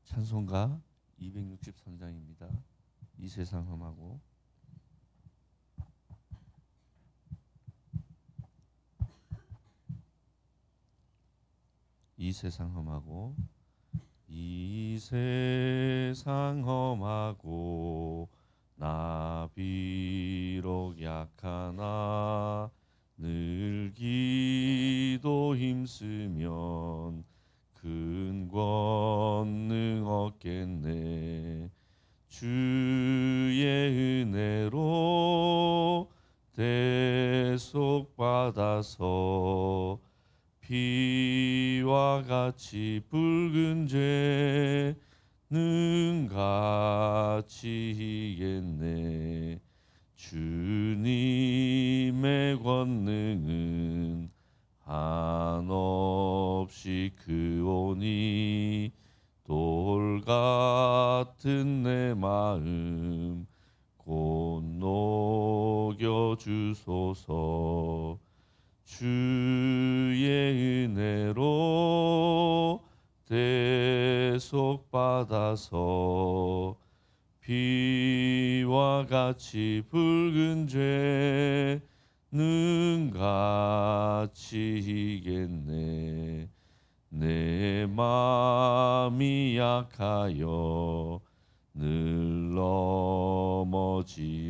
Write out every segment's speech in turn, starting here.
찬송가 263장입니다. 이 세상 험하고 이 세상 험하고 이 세상 험하고 나 비록 약하나 늘 기도 힘쓰면 큰 권능 얻겠네. 주의 은혜로 대속받아서 피와 같이 붉은 죄는 같이 이겠네. 주님의 권능은 한없이 크오니 돌 같은 내 마음 곧 녹여 주소서. 주의 은혜로 대속받아서 피와 같이 붉은 죄는 같이 이겠네. 내 마음이 약하여 늘 넘어지오니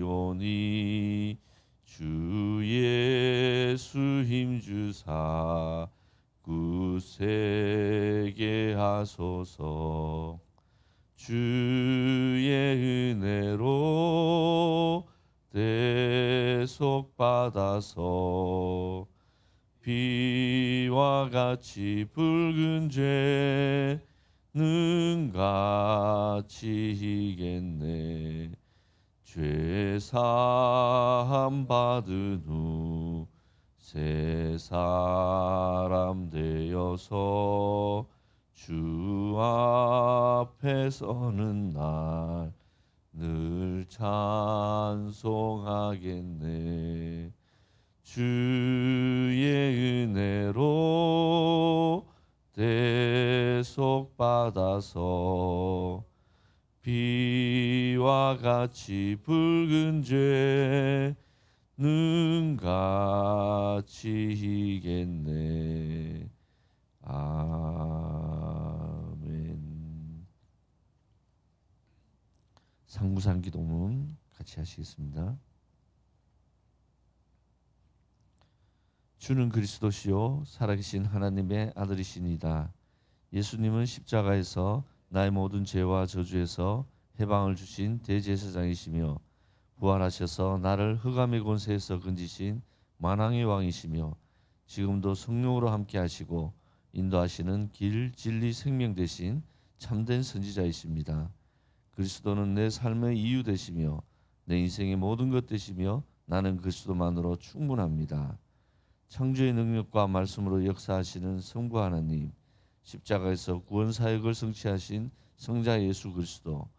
주 예수 힘주사 굳세게 하소서. 주의 은혜로 대속받아서 피와 같이 붉은 죄는 같이 이겠네. 죄 사함 받은 후 새 사람 되어서 주 앞에 서는 날 늘 찬송하겠네. 주의 은혜로 대속받아서 피와 같이 붉은 죄는 같이 이겠네. 아멘. 상부상 기도문 같이 하시겠습니다. 주는 그리스도시요 살아계신 하나님의 아들이시니이다. 예수님은 십자가에서 나의 모든 죄와 저주에서 해방을 주신 대제사장이시며 부활하셔서 나를 흑암의 권세에서 건지신 만왕의 왕이시며 지금도 성령으로 함께 하시고 인도하시는 길, 진리, 생명 되신 참된 선지자이십니다. 그리스도는 내 삶의 이유 되시며 내 인생의 모든 것 되시며 나는 그리스도만으로 충분합니다. 창조의 능력과 말씀으로 역사하시는 성부 하나님, 십자가에서 구원 사역을 성취하신 성자 예수 그리스도,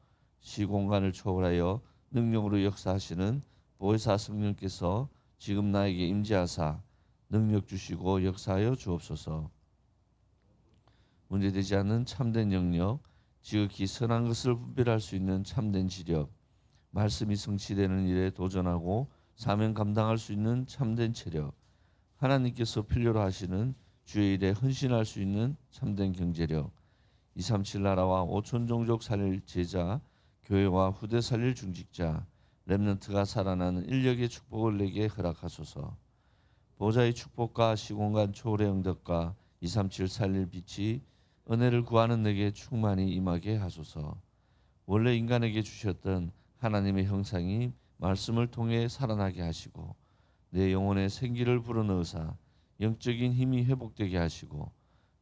시공간을 초월하여 능력으로 역사하시는 보혜사 성령께서 지금 나에게 임재하사 능력 주시고 역사하여 주옵소서. 문제되지 않는 참된 영역, 지극히 선한 것을 분별할 수 있는 참된 지력, 말씀이 성취되는 일에 도전하고 사명 감당할 수 있는 참된 체력, 하나님께서 필요로 하시는 주의 일에 헌신할 수 있는 참된 경제력, 237 나라와 5천 종족 살릴 제자, 교회와 후대 살릴 중직자, 렘넌트가 살아나는 인력의 축복을 내게 허락하소서. 보좌의 축복과 시공간 초월의 응답과 237 살릴 빛이 은혜를 구하는 내게 충만히 임하게 하소서. 원래 인간에게 주셨던 하나님의 형상이 말씀을 통해 살아나게 하시고 내 영혼에 생기를 불어넣으사 영적인 힘이 회복되게 하시고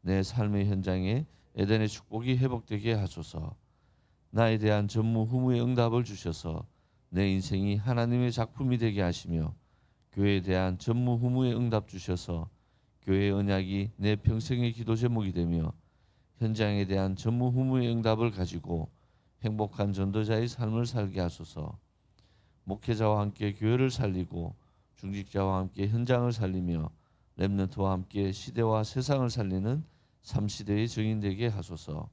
내 삶의 현장에 에덴의 축복이 회복되게 하소서. 나에 대한 전무후무의 응답을 주셔서 내 인생이 하나님의 작품이 되게 하시며 교회에 대한 전무후무의 응답 주셔서 교회의 언약이 내 평생의 기도 제목이 되며 현장에 대한 전무후무의 응답을 가지고 행복한 전도자의 삶을 살게 하소서. 목회자와 함께 교회를 살리고 중직자와 함께 현장을 살리며 렘넌트와 함께 시대와 세상을 살리는 3시대의 증인 되게 하소서.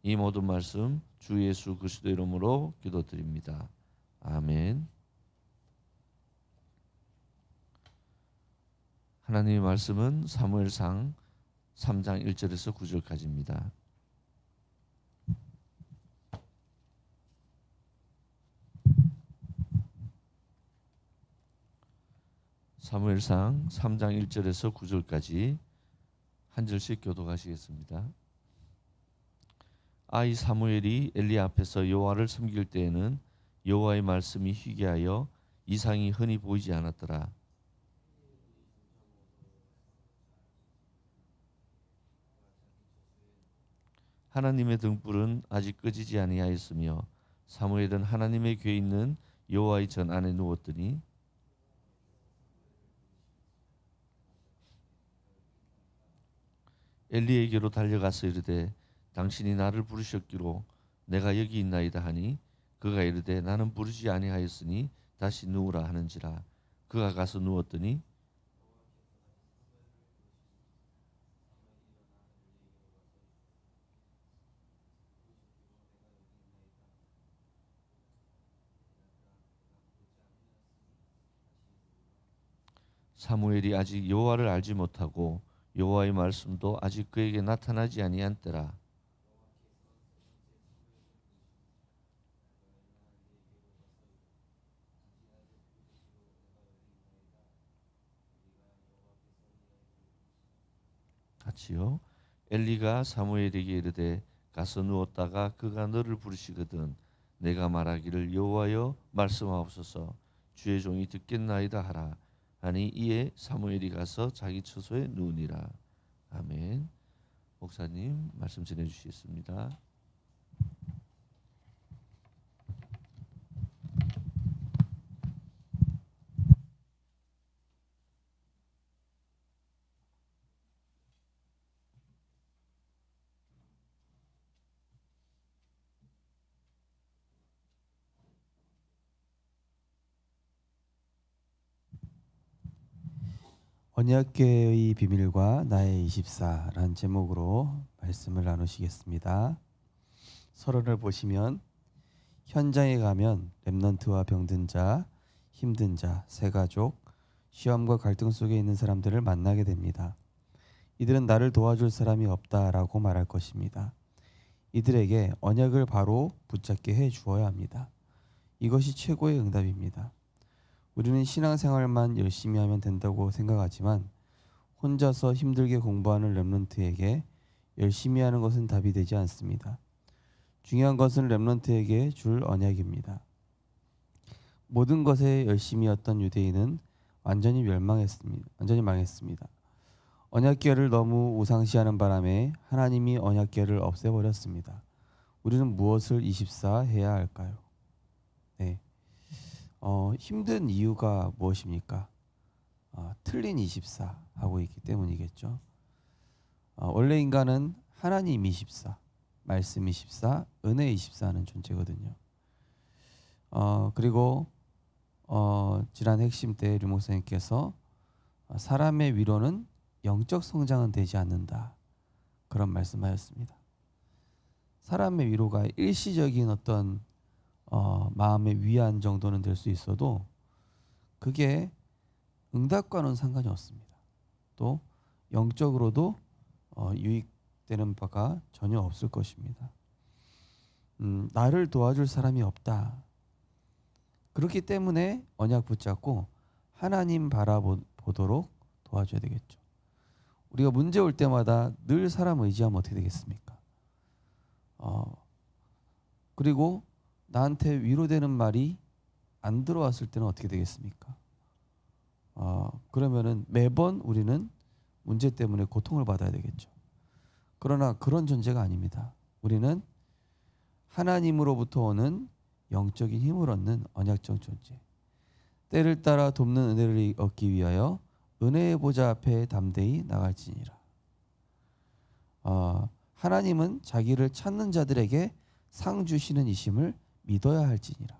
이 모든 말씀 주 예수 그리스도 이름으로 기도드립니다. 아멘. 하나님의 말씀은 사무엘상 3장 1절에서 9절까지입니다. 사무엘상 3장 1절에서 9절까지 한 절씩 교독하시겠습니다. 아이 사무엘이 엘리 앞에서 여호와를 섬길 때에는 여호와의 말씀이 희귀하여 이상이 흔히 보이지 않았더라. 하나님의 등불은 아직 꺼지지 아니하였으며 사무엘은 하나님의 궤에 있는 여호와의 전 안에 누웠더니 엘리에게로 달려가서 이르되 당신이 나를 부르셨기로 내가 여기 있나이다 하니 그가 이르되 나는 부르지 아니하였으니 다시 누우라 하는지라. 그가 가서 누웠더니 사무엘이 아직 여호와를 알지 못하고 여호와의 말씀도 아직 그에게 나타나지 아니한 때라. 같이요. 엘리가 사무엘에게 이르되 가서 누웠다가 그가 너를 부르시거든 내가 말하기를 여호와여 말씀하옵소서 주의 종이 듣겠나이다 하라. 하니 이에 사무엘이 가서 자기 처소에 누우니라. 아멘. 목사님 말씀 전해 주시겠습니다. 언약궤의 비밀과 나의 24라는 제목으로 말씀을 나누시겠습니다. 서론을 보시면 현장에 가면 렘넌트와 병든 자, 힘든 자, 새 가족, 시험과 갈등 속에 있는 사람들을 만나게 됩니다. 이들은 나를 도와줄 사람이 없다라고 말할 것입니다. 이들에게 언약을 바로 붙잡게 해 주어야 합니다. 이것이 최고의 응답입니다. 우리는 신앙생활만 열심히 하면 된다고 생각하지만 혼자서 힘들게 공부하는 렘넌트에게 열심히 하는 것은 답이 되지 않습니다. 중요한 것은 렘넌트에게 줄 언약입니다. 모든 것에 열심히였던 유대인은 완전히 망했습니다. 언약궤를 너무 우상시하는 바람에 하나님이 언약궤를 없애버렸습니다. 우리는 무엇을 24 해야 할까요? 네. 힘든 이유가 무엇입니까? 틀린 24 하고 있기 때문이겠죠. 원래 인간은 하나님 24, 말씀 24, 은혜 24는 존재거든요. 그리고 지난 핵심 때 류 목사님께서 사람의 위로는 영적 성장은 되지 않는다. 그런 말씀하셨습니다. 사람의 위로가 일시적인 어떤 마음의 위안 정도는 될 수 있어도 그게 응답과는 상관이 없습니다. 또 영적으로도 유익되는 바가 전혀 없을 것입니다. 나를 도와줄 사람이 없다. 그렇기 때문에 언약 붙잡고 하나님 바라보도록 도와줘야 되겠죠. 우리가 문제 올 때마다 늘 사람 의지하면 어떻게 되겠습니까? 그리고 나한테 위로되는 말이 안 들어왔을 때는 어떻게 되겠습니까? 그러면은 매번 우리는 문제 때문에 고통을 받아야 되겠죠. 그러나 그런 존재가 아닙니다. 우리는 하나님으로부터 오는 영적인 힘을 얻는 언약적 존재. 때를 따라 돕는 은혜를 얻기 위하여 은혜의 보좌 앞에 담대히 나갈지니라. 하나님은 자기를 찾는 자들에게 상 주시는 이심을 믿어야 할지니라.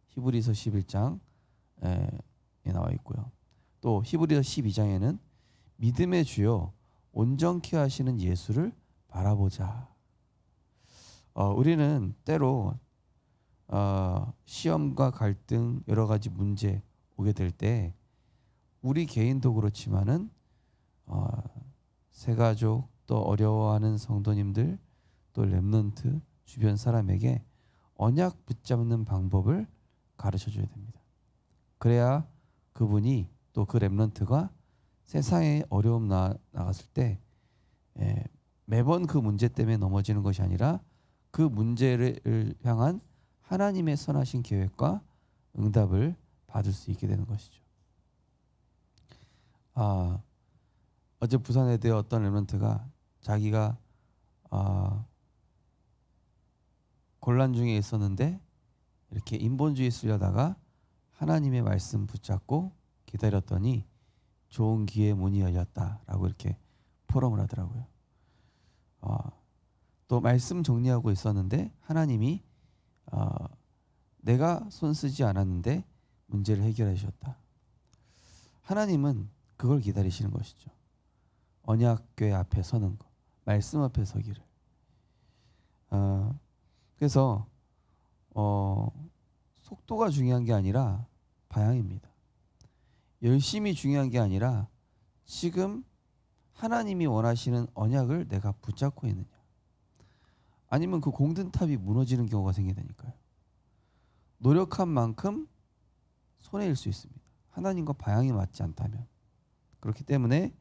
히브리서 11장에 나와 있고요. 또 히브리서 12장에는 믿음의 주요 온전케 하시는 예수를 바라보자. 우리는 때로 시험과 갈등 여러 가지 문제 오게 될 때 우리 개인도 그렇지만은 새가족 또 어려워하는 성도님들 또 렘넌트 주변 사람에게 언약 붙잡는 방법을 가르쳐 줘야 됩니다. 그래야 그분이 또 그 렘넌트가 세상에 어려움 나갔을 때 매번 그 문제 때문에 넘어지는 것이 아니라 그 문제를 향한 하나님의 선하신 계획과 응답을 받을 수 있게 되는 것이죠. 어제 부산에 대해 어떤 렘넌트가 자기가 곤란 중에 있었는데 이렇게 인본주의 쓰려다가 하나님의 말씀 붙잡고 기다렸더니 좋은 기회의 문이 열렸다라고 이렇게 포럼을 하더라고요. 또 말씀 정리하고 있었는데 하나님이 내가 손 쓰지 않았는데 문제를 해결해 주셨다. 하나님은 그걸 기다리시는 것이죠. 언약궤 앞에 서는 것, 말씀 앞에 서기를. 그래서 속도가 중요한 게 아니라 방향입니다. 열심히 중요한 게 아니라 지금 하나님이 원하시는 언약을 내가 붙잡고 있느냐. 아니면 그 공든탑이 무너지는 경우가 생기다니까요. 노력한 만큼 손해일 수 있습니다. 하나님과 방향이 맞지 않다면. 그렇기 때문에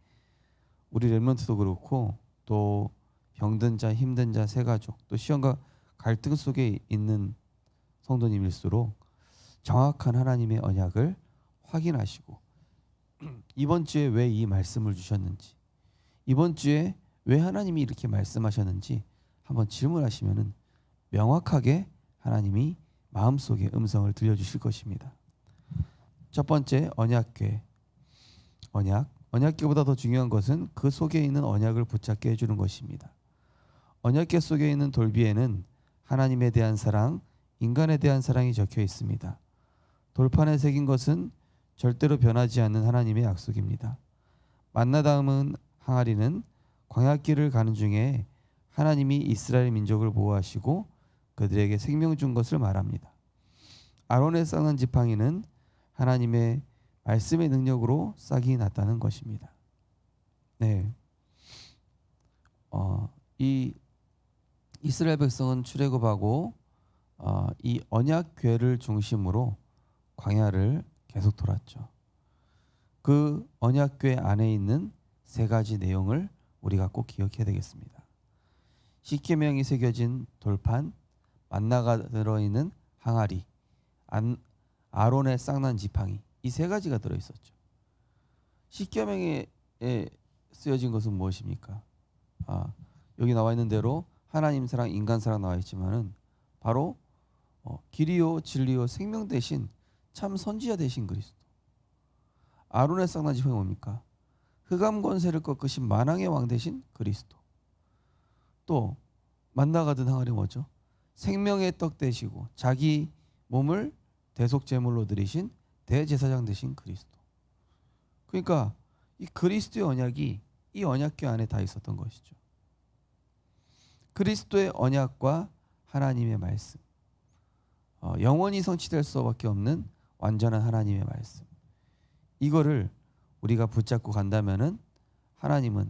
우리 렘넌트도 그렇고 또 병든 자, 힘든 자, 새가족, 또 시험과 갈등 속에 있는 성도님일수록 정확한 하나님의 언약을 확인하시고 이번 주에 왜 이 말씀을 주셨는지, 이번 주에 왜 하나님이 이렇게 말씀하셨는지 한번 질문하시면은 명확하게 하나님이 마음속에 음성을 들려주실 것입니다. 첫 번째, 언약궤. 언약궤보다 더 중요한 것은 그 속에 있는 언약을 붙잡게 해주는 것입니다. 언약궤 속에 있는 돌비에는 하나님에 대한 사랑, 인간에 대한 사랑이 적혀 있습니다. 돌판에 새긴 것은 절대로 변하지 않는 하나님의 약속입니다. 만나 담은 항아리는 광야길을 가는 중에 하나님이 이스라엘 민족을 보호하시고 그들에게 생명 준 것을 말합니다. 아론의 쌍난 지팡이는 하나님의 말씀의 능력으로 싹이 났다는 것입니다. 네, 이 이스라엘 백성은 출애굽하고 이 언약궤를 중심으로 광야를 계속 돌았죠. 그 언약궤 안에 있는 세 가지 내용을 우리가 꼭 기억해야 되겠습니다. 십계명이 새겨진 돌판, 만나가 들어있는 항아리, 아론의 쌍난 지팡이, 이 세 가지가 들어있었죠. 십계명에 쓰여진 것은 무엇입니까? 여기 나와 있는 대로 하나님 사랑, 인간 사랑 나와 있지만은 바로 길이요 진리요 생명 대신 참 선지자 되신 그리스도. 아론의 쌍난 지팡이 뭡니까? 흑암 권세를 꺾으신 만왕의 왕 되신 그리스도. 또 만나가 든 항아리 뭐죠? 생명의 떡 되시고 자기 몸을 대속 제물로 드리신 대제사장 되신 그리스도. 그러니까 이 그리스도의 언약이 이 언약궤 안에 다 있었던 것이죠. 그리스도의 언약과 하나님의 말씀, 영원히 성취될 수밖에 없는 완전한 하나님의 말씀, 이거를 우리가 붙잡고 간다면은 하나님은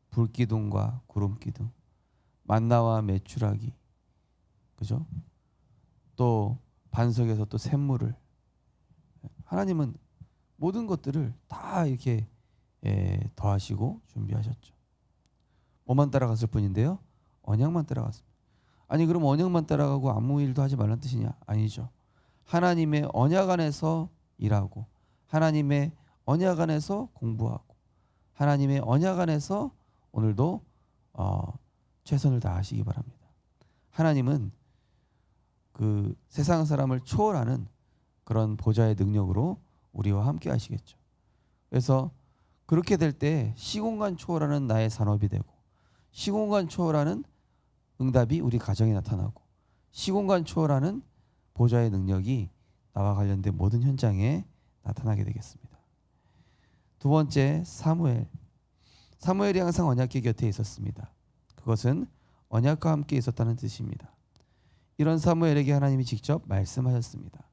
불기둥과 구름기둥, 만나와 메추라기, 그죠? 또 반석에서 또 샘물을, 하나님은 모든 것들을 다 이렇게 더하시고 준비하셨죠. 뭐만 따라갔을 뿐인데요, 언약만 따라갔습니다. 아니 그럼 언약만 따라가고 아무 일도 하지 말란 뜻이냐? 아니죠. 하나님의 언약 안에서 일하고, 하나님의 언약 안에서 공부하고, 하나님의 언약 안에서 오늘도 최선을 다하시기 바랍니다. 하나님은 그 세상 사람을 초월하는 그런 보좌의 능력으로 우리와 함께 하시겠죠. 그래서 그렇게 될 때 시공간 초월하는 나의 산업이 되고, 시공간 초월하는 응답이 우리 가정에 나타나고, 시공간 초월하는 보좌의 능력이 나와 관련된 모든 현장에 나타나게 되겠습니다. 두 번째, 사무엘이 항상 언약궤 곁에 있었습니다. 그것은 언약과 함께 있었다는 뜻입니다. 이런 사무엘에게 하나님이 직접 말씀하셨습니다.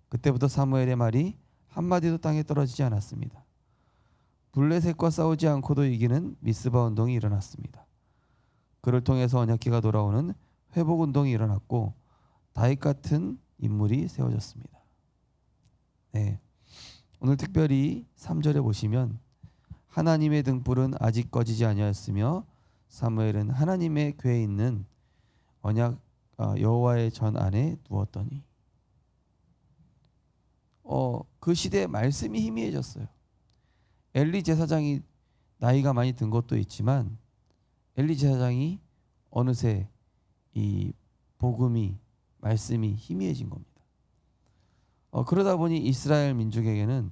그때부터 사무엘의 말이 한마디도 땅에 떨어지지 않았습니다. 블레셋과 싸우지 않고도 이기는 미스바 운동이 일어났습니다. 그를 통해서 언약궤가 돌아오는 회복 운동이 일어났고 다윗 같은 인물이 세워졌습니다. 네, 오늘 특별히 3절에 보시면 하나님의 등불은 아직 꺼지지 아니하였으며 사무엘은 하나님의 궤에 있는 언약 여호와의 전 안에 누웠더니 그 시대에 말씀이 희미해졌어요. 엘리 제사장이 나이가 많이 든 것도 있지만 엘리 제사장이 어느새 이 복음이 말씀이 희미해진 겁니다. 그러다 보니 이스라엘 민족에게는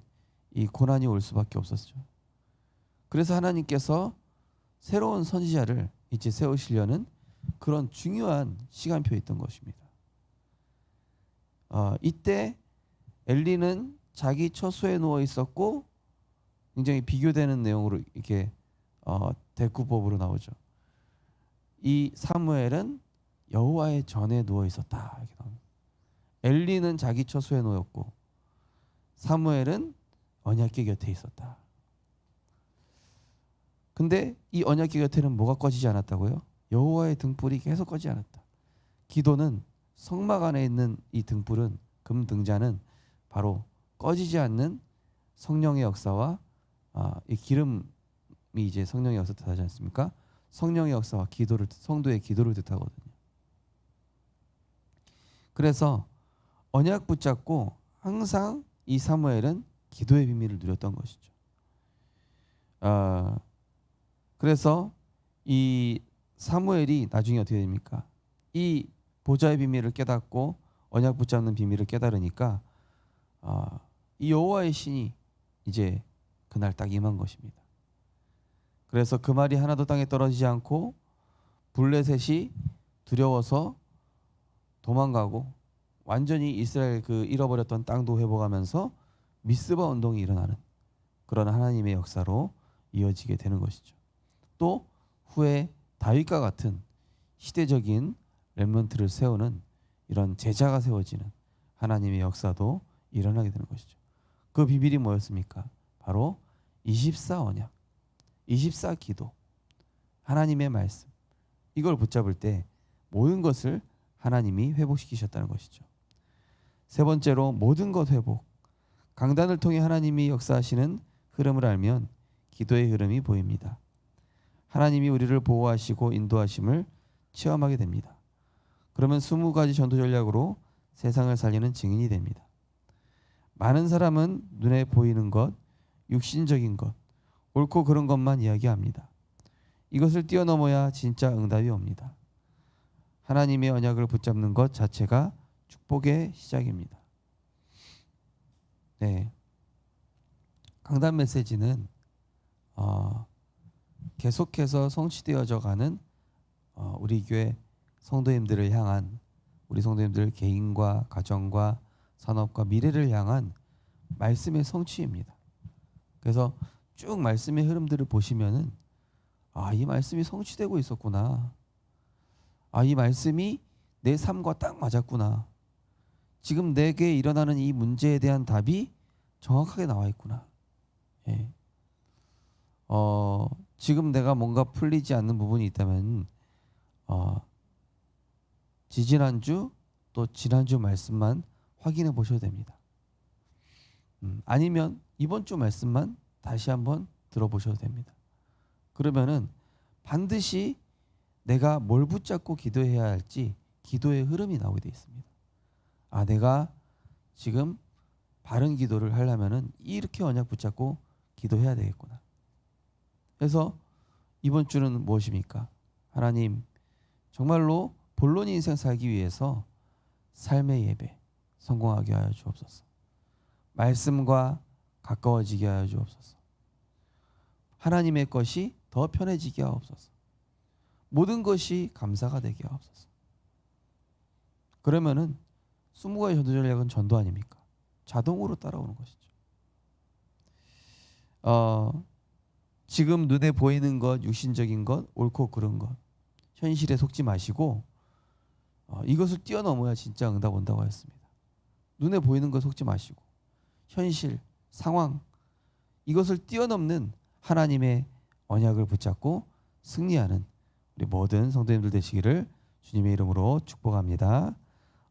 이 고난이 올 수밖에 없었죠. 그래서 하나님께서 새로운 선지자를 이제 세우시려는 그런 중요한 시간표에 있던 것입니다. 이때 엘리는 자기 처소에 누워 있었고 굉장히 비교되는 내용으로 이렇게 대꾸법으로 나오죠. 이 사무엘은 여호와의 전에 누워 있었다 이렇게 나옵니다. 엘리는 자기 처소에 놓였고 사무엘은 언약궤 곁에 있었다. 근데 이 언약궤 곁에는 뭐가 꺼지지 않았다고요? 여호와의 등불이 계속 꺼지지 않았다. 기도는 성막 안에 있는 이 등불은 금 등잔은 바로 꺼지지 않는 성령의 역사와 이 기름이 이제 성령의 역사 뜻하지 않습니까? 성령의 역사와 기도를 성도의 기도를 뜻하거든요. 그래서 언약 붙잡고 항상 이 사무엘은 기도의 비밀을 누렸던 것이죠. 그래서 이 사무엘이 나중에 어떻게 됩니까? 이 보좌의 비밀을 깨닫고 언약 붙잡는 비밀을 깨달으니까 이 여호와의 신이 이제 그날 딱 임한 것입니다. 그래서 그 말이 하나도 땅에 떨어지지 않고 블레셋이 두려워서 도망가고 완전히 이스라엘 그 잃어버렸던 땅도 회복하면서 미스바 운동이 일어나는 그런 하나님의 역사로 이어지게 되는 것이죠. 또 후에 다윗과 같은 시대적인 렘넌트를 세우는 이런 제자가 세워지는 하나님의 역사도 일어나게 되는 것이죠. 그 비밀이 뭐였습니까? 바로 24 언약, 24 기도, 하나님의 말씀, 이걸 붙잡을 때 모든 것을 하나님이 회복시키셨다는 것이죠. 세 번째로 모든 것 회복. 강단을 통해 하나님이 역사하시는 흐름을 알면 기도의 흐름이 보입니다. 하나님이 우리를 보호하시고 인도하심을 체험하게 됩니다. 그러면 20가지 전도 전략으로 세상을 살리는 증인이 됩니다. 많은 사람은 눈에 보이는 것, 육신적인 것, 옳고 그른 것만 이야기합니다. 이것을 뛰어넘어야 진짜 응답이 옵니다. 하나님의 언약을 붙잡는 것 자체가 축복의 시작입니다. 네, 강단 메시지는 계속해서 성취되어져 가는 우리 교회 성도님들을 향한 우리 성도님들 개인과 가정과 산업과 미래를 향한 말씀의 성취입니다. 그래서 쭉 말씀의 흐름들을 보시면은 이 말씀이 성취되고 있었구나. 이 말씀이 내 삶과 딱 맞았구나. 지금 내게 일어나는 이 문제에 대한 답이 정확하게 나와 있구나. 예. 지금 내가 뭔가 풀리지 않는 부분이 있다면 지지난주 또 지난주 말씀만 확인해 보셔도 됩니다. 아니면 이번 주 말씀만 다시 한번 들어보셔도 됩니다. 그러면은 반드시 내가 뭘 붙잡고 기도해야 할지 기도의 흐름이 나오게 되어 있습니다. 내가 지금 바른 기도를 하려면은 이렇게 언약 붙잡고 기도해야 되겠구나. 그래서 이번 주는 무엇입니까? 하나님, 정말로 본론 인생 살기 위해서 삶의 예배 성공하게 하여 주옵소서. 말씀과 가까워지게 하여 주옵소서. 하나님의 것이 더 편해지게 하옵소서. 모든 것이 감사가 되게 하옵소서. 그러면은 20가지 전도 전략은 전도 아닙니까? 자동으로 따라오는 것이죠. 지금 눈에 보이는 것, 육신적인 것, 옳고 그른 것, 현실에 속지 마시고 이것을 뛰어넘어야 진짜 응답 온다고 하였습니다. 눈에 보이는 거 속지 마시고 현실, 상황 이것을 뛰어넘는 하나님의 언약을 붙잡고 승리하는 우리 모든 성도님들 되시기를 주님의 이름으로 축복합니다.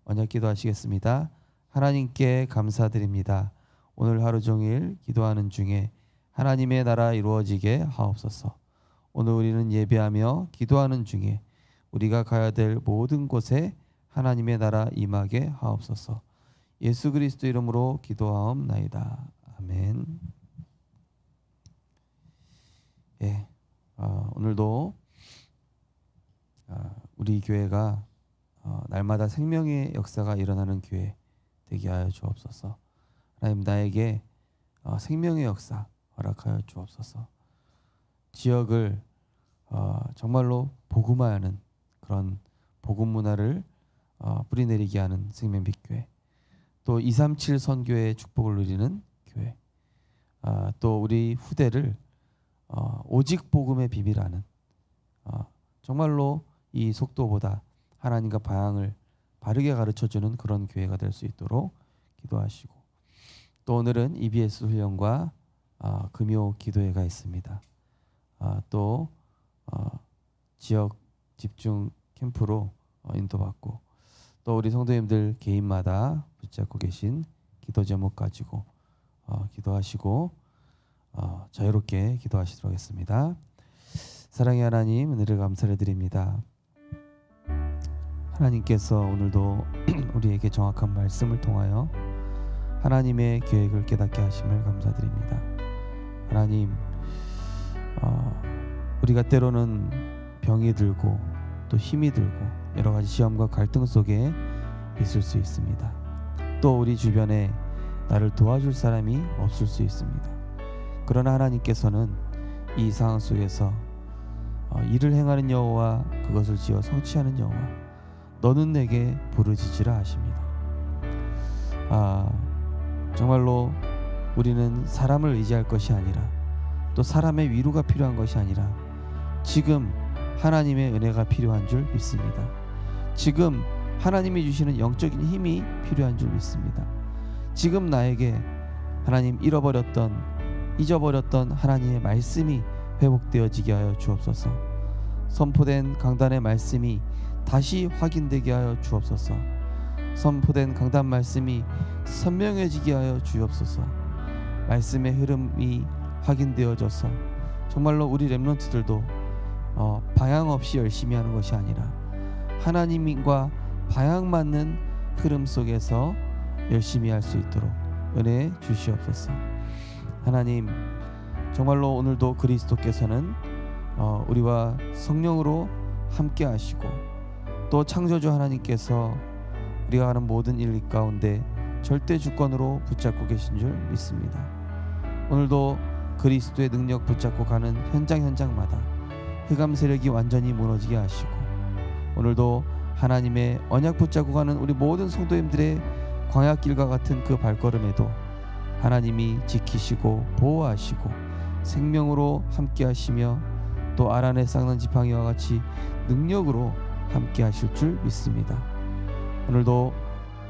언약 기도하시겠습니다. 하나님께 감사드립니다. 오늘 하루 종일 기도하는 중에 하나님의 나라 이루어지게 하옵소서. 오늘 우리는 예배하며 기도하는 중에 우리가 가야 될 모든 곳에 하나님의 나라 임하게 하옵소서. 예수 그리스도 이름으로 기도하옵나이다. 아멘. 예, 오늘도 우리 교회가 날마다 생명의 역사가 일어나는 교회 되게 하여 주옵소서. 하나님 나에게 생명의 역사 허락하여 주옵소서. 지역을 정말로 복음화하는 그런 복음 문화를 뿌리내리게 하는 생명빛교회, 또 237 선교의 축복을 누리는 교회, 또 우리 후대를 오직 복음의 비밀하는 정말로 이 속도보다 하나님과 방향을 바르게 가르쳐주는 그런 교회가 될 수 있도록 기도하시고, 또 오늘은 EBS 훈련과 금요 기도회가 있습니다. 또 지역 집중 캠프로 인도받고, 또 우리 성도님들 개인마다 붙잡고 계신 기도 제목 가지고 기도하시고 자유롭게 기도하시도록 하겠습니다. 사랑의 하나님, 은혜를 감사를 드립니다. 하나님께서 오늘도 우리에게 정확한 말씀을 통하여 하나님의 계획을 깨닫게 하심을 감사드립니다. 하나님, 우리가 때로는 병이 들고 또 힘이 들고 여러 가지 시험과 갈등 속에 있을 수 있습니다. 또 우리 주변에 나를 도와줄 사람이 없을 수 있습니다. 그러나 하나님께서는 이 상황 속에서 일을 행하는 여호와 그것을 지어 성취하는 여호와 너는 내게 부르짖으라 하십니다. 정말로 우리는 사람을 의지할 것이 아니라 또 사람의 위로가 필요한 것이 아니라 지금 하나님의 은혜가 필요한 줄 믿습니다. 지금 하나님이 주시는 영적인 힘이 필요한 줄 믿습니다. 지금 나에게 하나님 잊어버렸던 하나님의 말씀이 회복되어지게 하여 주옵소서. 선포된 강단의 말씀이 다시 확인되게 하여 주옵소서. 선포된 강단 말씀이 선명해지게 하여 주옵소서. 말씀의 흐름이 확인되어져서 정말로 우리 렘넌트들도 방향 없이 열심히 하는 것이 아니라 하나님과 방향 맞는 흐름 속에서 열심히 할 수 있도록 은혜 주시옵소서. 하나님, 정말로 오늘도 그리스도께서는 우리와 성령으로 함께 하시고 또 창조주 하나님께서 우리가 하는 모든 일 가운데 절대 주권으로 붙잡고 계신 줄 믿습니다. 오늘도 그리스도의 능력 붙잡고 가는 현장마다 흑암 세력이 완전히 무너지게 하시고, 오늘도 하나님의 언약 붙잡고 가는 우리 모든 성도님들의 광야길과 같은 그 발걸음에도 하나님이 지키시고 보호하시고 생명으로 함께 하시며 또 아란에 쌍난 지팡이와 같이 능력으로 함께 하실 줄 믿습니다. 오늘도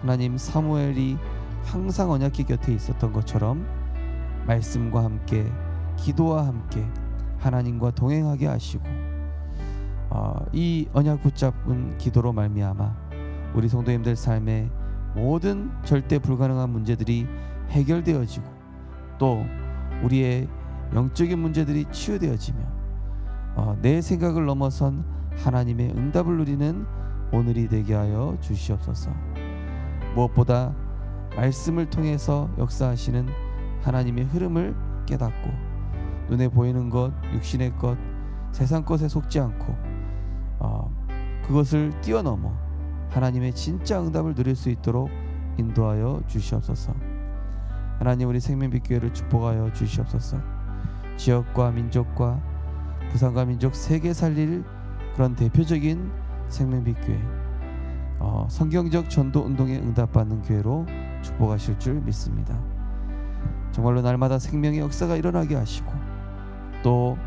하나님, 사무엘이 항상 언약궤 곁에 있었던 것처럼 말씀과 함께 기도와 함께 하나님과 동행하게 하시고 이 언약 붙잡은 기도로 말미암아 우리 성도님들 삶의 모든 절대 불가능한 문제들이 해결되어지고 또 우리의 영적인 문제들이 치유되어지며 내 생각을 넘어선 하나님의 응답을 누리는 오늘이 되게 하여 주시옵소서. 무엇보다 말씀을 통해서 역사하시는 하나님의 흐름을 깨닫고 눈에 보이는 것, 육신의 것, 세상 것에 속지 않고 그것을 뛰어넘어 하나님의 진짜 응답을 누릴 수 있도록 인도하여 주시옵소서. 하나님, 우리 생명빛교회를 축복하여 주시옵소서. 지역과 민족과 부산과 민족 세계 살릴 그런 대표적인 생명빛교회, 성경적 전도 운동에 응답받는 교회로 축복하실 줄 믿습니다. 정말로 날마다 생명의 역사가 일어나게 하시고 또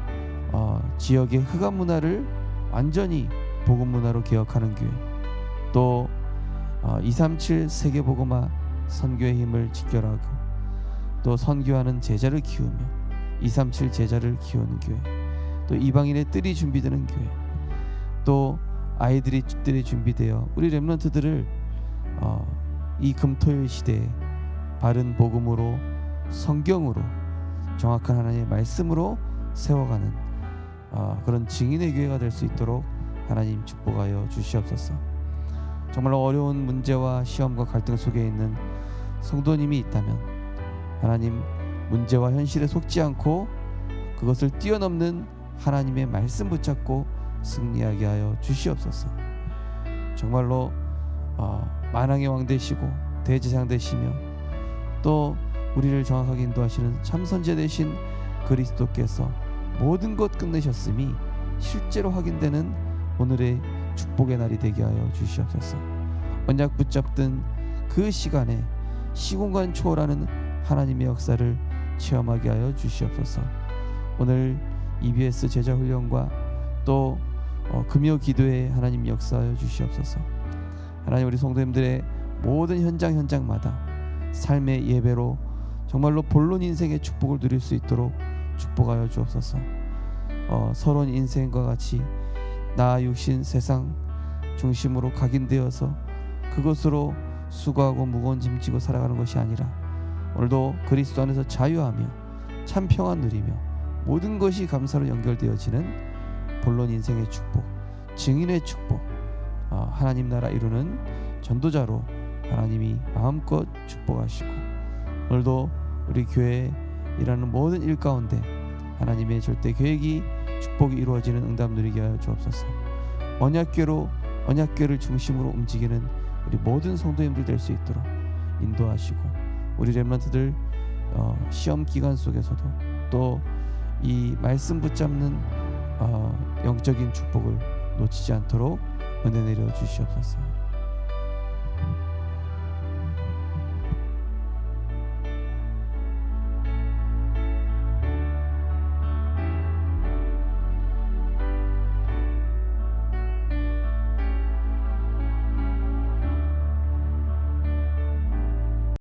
지역의 흑암 문화를 완전히 복음 문화로 개혁하는 교회, 또 237 세계복음화 선교의 힘을 지켜라고, 또 선교하는 제자를 키우며 237 제자를 키우는 교회, 또 이방인의 뜰이 준비되는 교회, 또 아이들이 준비되어 우리 렘넌트들을 이 금토일 시대에 바른 복음으로, 성경으로, 정확한 하나님의 말씀으로 세워가는 그런 증인의 교회가 될 수 있도록 하나님 축복하여 주시옵소서. 정말 어려운 문제와 시험과 갈등 속에 있는 성도님이 있다면 하나님, 문제와 현실에 속지 않고 그것을 뛰어넘는 하나님의 말씀 붙잡고 승리하게 하여 주시옵소서. 정말로 만왕의 왕 되시고 대제사장 되시며 또 우리를 정확하게 인도하시는 참선제 되신 그리스도께서 모든 것 끝내셨음이 실제로 확인되는 오늘의 축복의 날이 되게 하여 주시옵소서. 언약 붙잡던 그 시간에 시공간 초월하는 하나님의 역사를 체험하게 하여 주시옵소서. 오늘 EBS 제자 훈련과 또 금요 기도에 하나님 역사하여 주시옵소서. 하나님, 우리 성도님들의 모든 현장마다 삶의 예배로 정말로 본론 인생의 축복을 누릴 수 있도록 축복하여 주옵소서. 서론 인생과 같이 나 육신 세상 중심으로 각인되어서 그것으로 수고하고 무거운 짐 지고 살아가는 것이 아니라 오늘도 그리스도 안에서 자유하며 참 평안 누리며 모든 것이 감사로 연결되어지는 본론 인생의 축복, 증인의 축복, 하나님 나라 이루는 전도자로 하나님이 마음껏 축복하시고, 오늘도 우리 교회에 일하는 모든 일 가운데 하나님의 절대 계획이 축복이 이루어지는 응답 누리게 하여 주옵소서. 언약궤를 중심으로 움직이는 우리 모든 성도님들 될 수 있도록 인도하시고, 우리 렘넌트들 시험 기간 속에서도 또 이 말씀 붙잡는 영적인 축복을 놓치지 않도록 은혜 내려 주시옵소서.